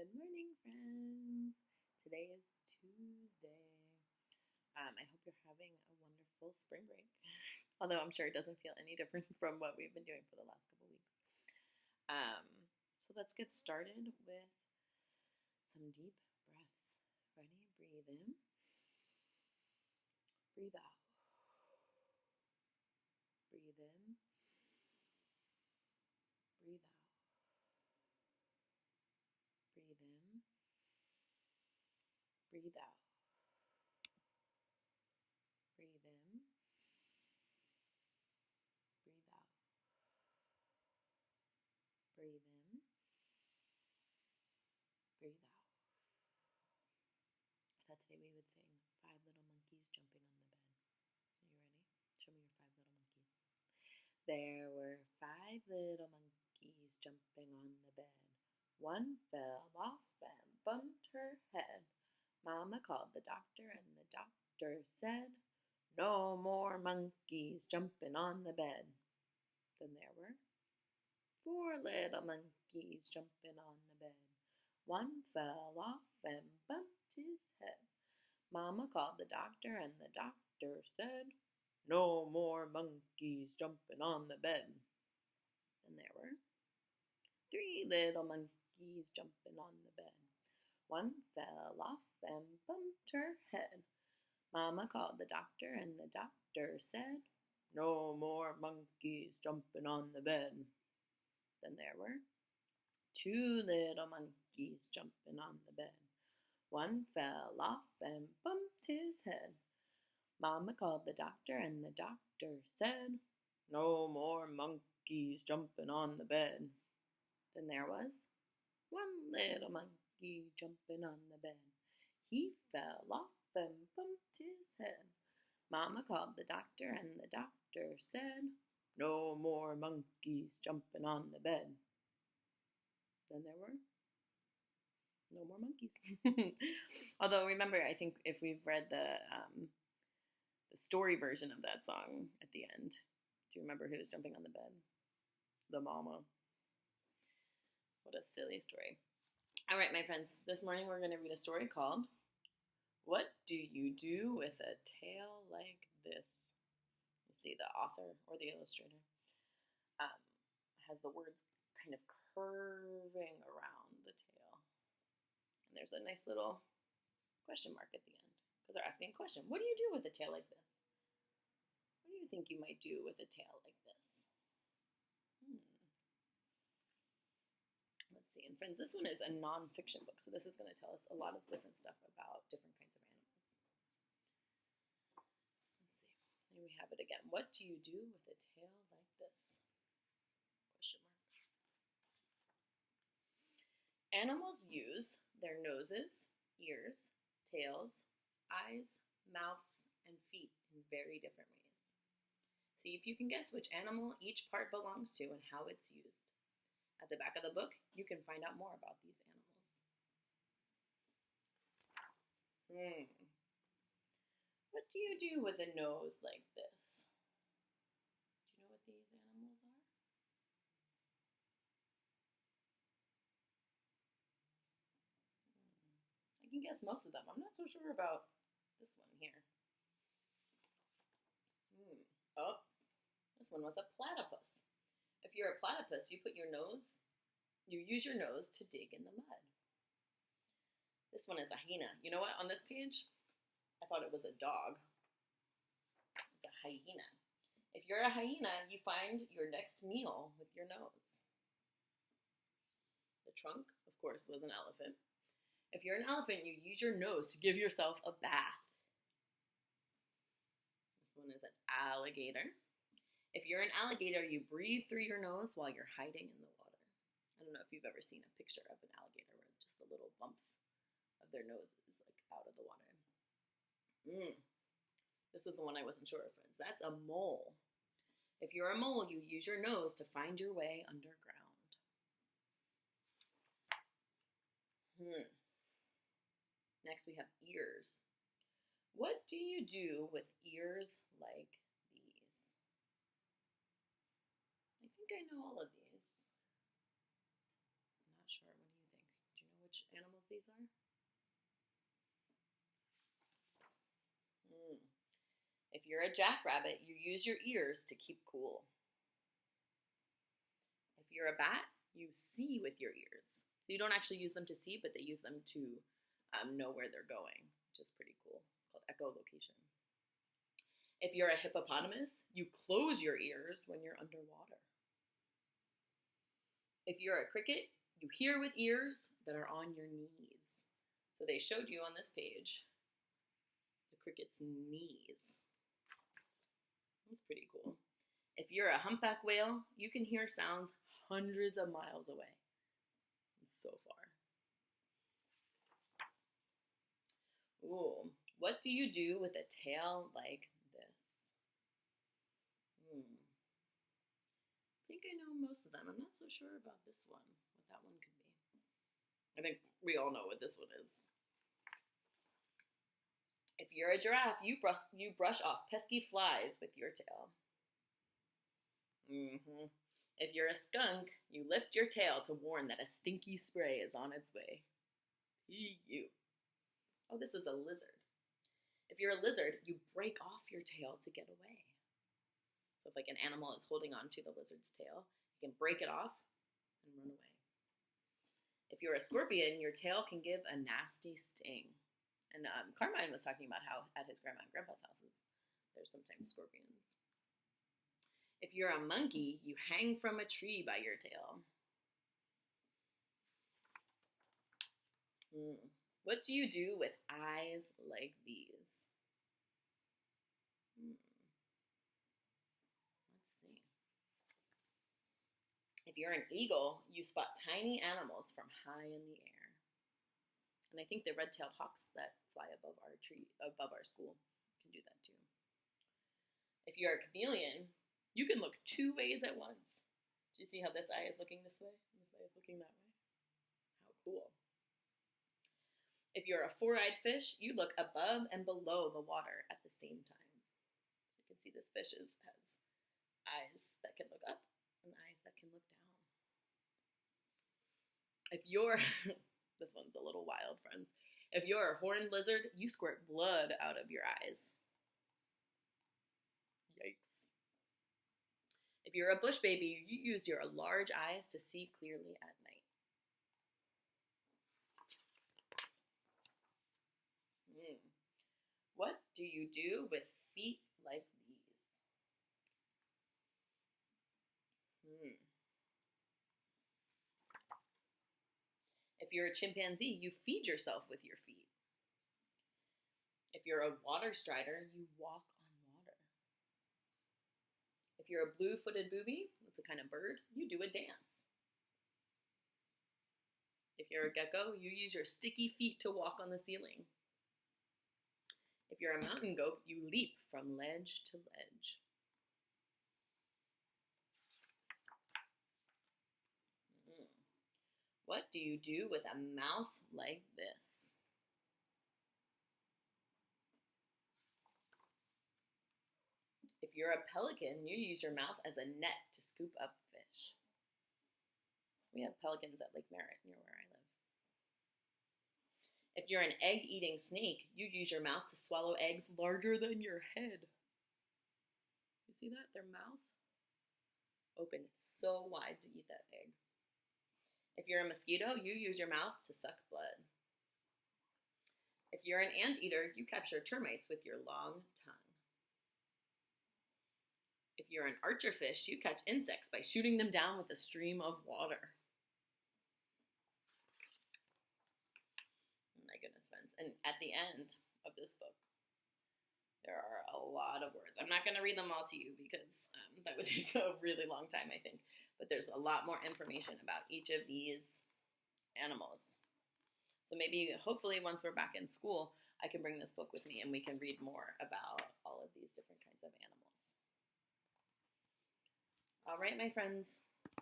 Good morning, friends. Today is Tuesday. I hope you're having a wonderful spring break. Although I'm sure it doesn't feel any different from what we've been doing for the last couple weeks. Um, so let's get started with some deep breaths. Ready? Breathe in. Breathe out. Breathe in. Breathe out. Breathe in. Breathe out. Breathe in. Breathe out. Breathe in. Breathe out. I thought today we would sing Five Little Monkeys Jumping on the Bed. Are you ready? Show me your five little monkeys. There were five little monkeys jumping on the bed. One fell off and bumped her head. Mama called the doctor, and the doctor said, "No more monkeys jumping on the bed." Then there were four little monkeys jumping on the bed. One fell off and bumped his head. Mama called the doctor, and the doctor said, "No more monkeys jumping on the bed." Then there were three little monkeys jumping on the bed. One fell off and bumped her head. Mama called the doctor, and the doctor said, "No more monkeys jumping on the bed." Then there were two little monkeys jumping on the bed. One fell off and bumped his head. Mama called the doctor, and the doctor said, "No more monkeys jumping on the bed." Then there was one little monkey jumping on the bed. He fell off and bumped his head. Mama called the doctor, and the doctor said, "No more monkeys jumping on the bed." Then there were no more monkeys. Although remember, I think if we've read the story version of that song at the end, do you remember who was jumping on the bed? The mama. What a silly story. All right, my friends, this morning we're going to read a story called "What Do You Do with a Tail Like This?" You see the author or the illustrator has the words kind of curving around the tail. And there's a nice little question mark at the end because they're asking a question. What do you do with a tail like this? What do you think you might do with a tail like this? Let's see. And friends, this one is a nonfiction book, so this is going to tell us a lot of different stuff about different kinds of animals. Let's see. Here we have it again. What do you do with a tail like this? Question mark. Animals use their noses, ears, tails, eyes, mouths, and feet in very different ways. See if you can guess which animal each part belongs to and how it's used. At the back of the book, you can find out more about these animals. What do you do with a nose like this? Do you know what these animals are? I can guess most of them. I'm not so sure about this one here. Oh, this one was a platypus. If you're a platypus, you use your nose to dig in the mud. This one is a hyena. You know what? On this page, I thought it was a dog. It's a hyena. If you're a hyena, you find your next meal with your nose. The trunk, of course, was an elephant. If you're an elephant, you use your nose to give yourself a bath. This one is an alligator. If you're an alligator, you breathe through your nose while you're hiding in the water. I don't know if you've ever seen a picture of an alligator where just the little bumps of their noses like out of the water. This was the one I wasn't sure of, friends. That's a mole. If you're a mole, you use your nose to find your way underground. Next we have ears. What do you do with ears like these? I think I know all of these. I'm not sure. What do you think? Do you know which animals these are? If you're a jackrabbit, you use your ears to keep cool. If you're a bat, you see with your ears. So you don't actually use them to see, but they use them to know where they're going, which is pretty cool, called echolocation. If you're a hippopotamus, you close your ears when you're underwater. If you're a cricket, you hear with ears that are on your knees. So they showed you on this page the cricket's knees. That's pretty cool. If you're a humpback whale, you can hear sounds hundreds of miles away. It's so far. Ooh, what do you do with a tail like this? I think I know most of them. I'm not so sure about this one, what that one could be. I think we all know what this one is. If you're a giraffe, you brush off pesky flies with your tail. If you're a skunk, you lift your tail to warn that a stinky spray is on its way. You. Oh, this is a lizard. If you're a lizard, you break off your tail to get away. So if like an animal is holding on to the lizard's tail, you can break it off and run away. If you're a scorpion, your tail can give a nasty sting. And Carmine was talking about how at his grandma and grandpa's houses, there's sometimes scorpions. If you're a monkey, you hang from a tree by your tail. What do you do with eyes like these? Let's see. If you're an eagle, you spot tiny animals from high in the air. And I think the red-tailed hawks that fly above our tree, above our school, can do that too. If you're a chameleon, you can look two ways at once. Do you see how this eye is looking this way and this eye is looking that way? How cool. If you're a four-eyed fish, you look above and below the water at the same time. So you can see this fish has eyes that can look up and eyes that can look down. If you're, this one's a little wild, friends. If you're a horned lizard, you squirt blood out of your eyes. Yikes. If you're a bush baby, you use your large eyes to see clearly at night. What do you do with feet like these? If you're a chimpanzee, you feed yourself with your feet. If you're a water strider, you walk on water. If you're a blue-footed booby, that's a kind of bird, you do a dance. If you're a gecko, you use your sticky feet to walk on the ceiling. If you're a mountain goat, you leap from ledge to ledge. What do you do with a mouth like this? If you're a pelican, you use your mouth as a net to scoop up fish. We have pelicans at Lake Merritt near where I live. If you're an egg-eating snake, you use your mouth to swallow eggs larger than your head. You see that? Their mouth open so wide to eat that egg. If you're a mosquito, you use your mouth to suck blood. If you're an anteater, you capture termites with your long tongue. If you're an archerfish, you catch insects by shooting them down with a stream of water. My goodness, friends. And at the end of this book, there are a lot of words. I'm not going to read them all to you because that would take a really long time, I think. But there's a lot more information about each of these animals. So maybe, hopefully, once we're back in school, I can bring this book with me and we can read more about all of these different kinds of animals. All right, my friends.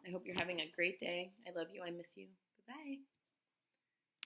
I hope you're having a great day. I love you. I miss you. Goodbye.